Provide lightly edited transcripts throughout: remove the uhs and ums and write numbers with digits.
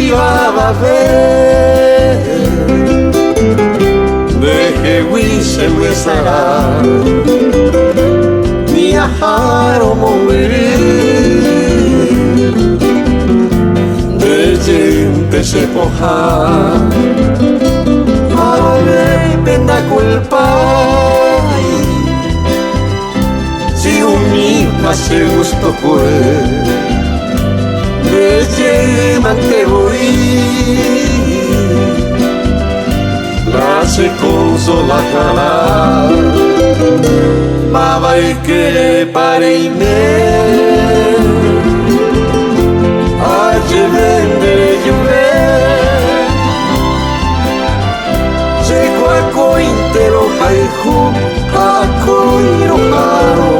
a ver deje huise muesara ni ajaro morir de gente se poja ave pena culpa si un misma se gusto fue te voy la se consola jala Mava Ykerepa Reime aje vendere llover se cuaco intero jaihu ako irojaro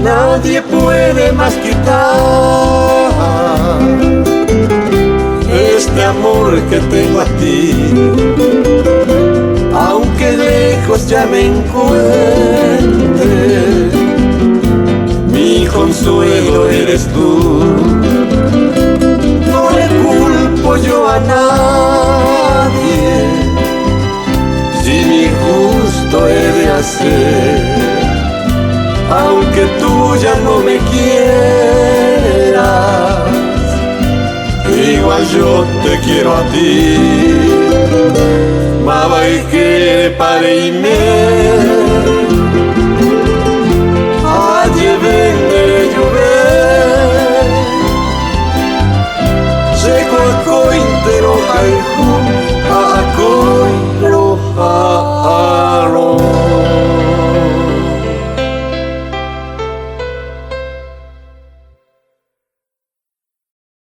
nadie puede más quitar este amor que tengo a ti, aunque lejos ya me encuentre, mi consuelo eres tú. No le culpo yo a nadie, si mi gusto he de hacer. Aunque tú ya no me quieras, igual yo te quiero a ti. Mava Ykerepa Reime aje vendere llover se cuaco intero jaihu